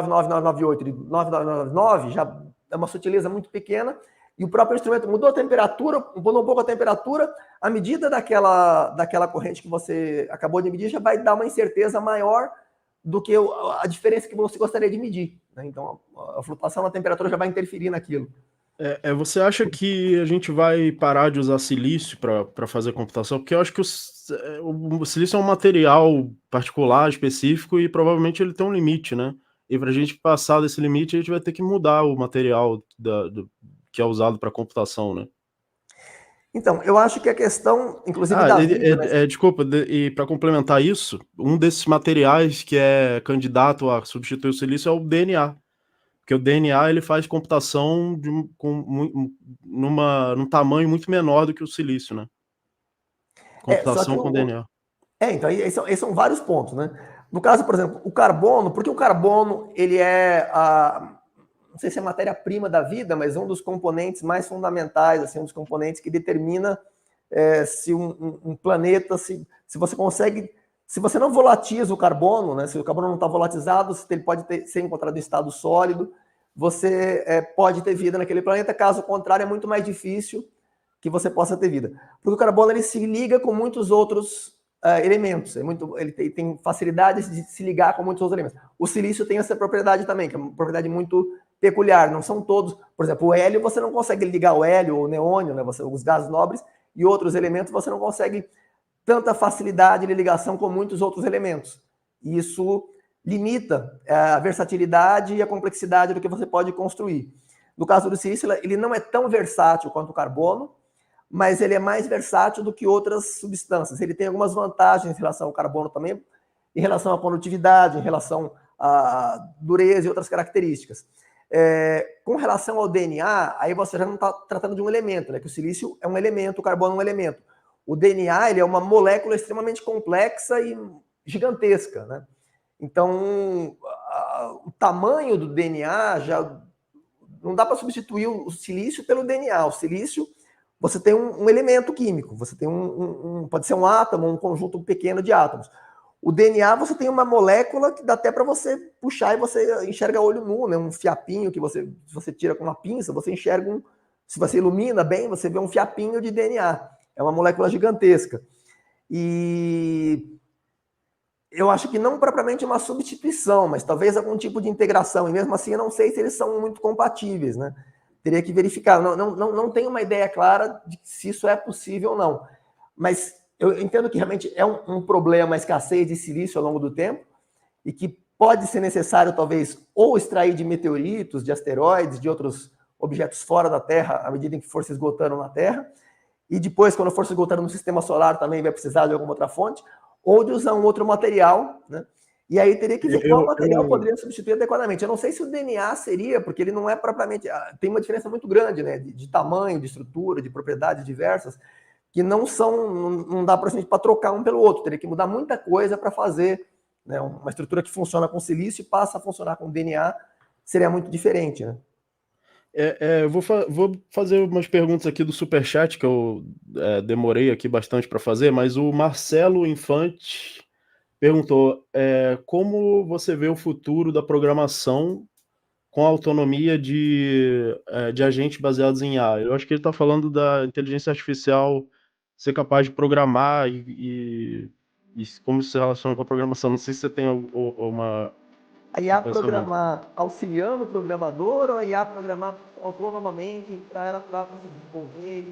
99998 de 9999 já é uma sutileza muito pequena, e o próprio instrumento mudou a temperatura, mudou um pouco a temperatura, a medida daquela corrente que você acabou de medir já vai dar uma incerteza maior do que a diferença que você gostaria de medir, né? Então, a flutuação na temperatura já vai interferir naquilo. Você acha que a gente vai parar de usar silício para fazer computação? Porque eu acho que o silício é um material particular, específico, e provavelmente ele tem um limite, né? E para a gente passar desse limite, a gente vai ter que mudar o material que é usado para computação, né? Então, eu acho que a questão, inclusive, da vida... Desculpa, e para complementar isso, um desses materiais que é candidato a substituir o silício é o DNA. Porque o DNA ele faz computação num tamanho muito menor do que o silício, né? Só que Computação com DNA. então, esses são vários pontos, né? No caso, por exemplo, o carbono, porque o carbono, ele é não sei se é a matéria-prima da vida, mas um dos componentes mais fundamentais, assim, um dos componentes que determina se um planeta, se você consegue, se você não volatiza o carbono, né, se o carbono não está volatilizado, ele pode ser encontrado em estado sólido, você pode ter vida naquele planeta, caso contrário é muito mais difícil que você possa ter vida. Porque o carbono ele se liga com muitos outros elementos, ele tem facilidade de se ligar com muitos outros elementos. O silício tem essa propriedade também, que é uma propriedade muito peculiar, não são todos, por exemplo, o hélio você não consegue ligar o hélio ou o neônio, né, os gases nobres, e outros elementos você não consegue tanta facilidade de ligação com muitos outros elementos. E isso limita a versatilidade e a complexidade do que você pode construir. No caso do silício, ele não é tão versátil quanto o carbono, mas ele é mais versátil do que outras substâncias. Ele tem algumas vantagens em relação ao carbono também, em relação à condutividade, em relação à dureza e outras características. Com relação ao DNA, aí você já não está tratando de um elemento, né? Que o silício é um elemento, o carbono é um elemento. O DNA ele é uma molécula extremamente complexa e gigantesca, né? Então, o tamanho do DNA já não dá para substituir o silício pelo DNA. O silício, você tem um elemento químico, você tem pode ser um átomo, um conjunto pequeno de átomos. O DNA, você tem uma molécula que dá até para você puxar e você enxerga olho nu, né? Um fiapinho que você tira com uma pinça, você enxerga se você ilumina bem, você vê um fiapinho de DNA. É uma molécula gigantesca. E eu acho que não propriamente uma substituição, mas talvez algum tipo de integração. E mesmo assim, eu não sei se eles são muito compatíveis, né? Teria que verificar. Não tenho uma ideia clara de se isso é possível ou não. Mas eu entendo que realmente é um problema a escassez de silício ao longo do tempo e que pode ser necessário, talvez, ou extrair de meteoritos, de asteroides, de outros objetos fora da Terra, à medida em que for se esgotando na Terra, e depois, quando for se esgotando no sistema solar, também vai precisar de alguma outra fonte, ou de usar um outro material, né? E aí teria que ver qual material poderia substituir adequadamente. Eu não sei se o DNA seria, porque ele não é propriamente... Tem uma diferença muito grande, né? De tamanho, de estrutura, de propriedades diversas, que não dá para trocar um pelo outro. Teria que mudar muita coisa para fazer, né, uma estrutura que funciona com silício e passa a funcionar com DNA, seria muito diferente, né? Eu vou fazer umas perguntas aqui do Superchat, que eu demorei aqui bastante para fazer, mas o Marcelo Infante perguntou como você vê o futuro da programação com a autonomia de agentes baseados em IA. Eu acho que ele está falando da inteligência artificial ser capaz de programar e como isso se relaciona com a programação. Não sei se você tem uma... A IA programar auxiliando o programador ou a IA programar autonomamente para ela desenvolver?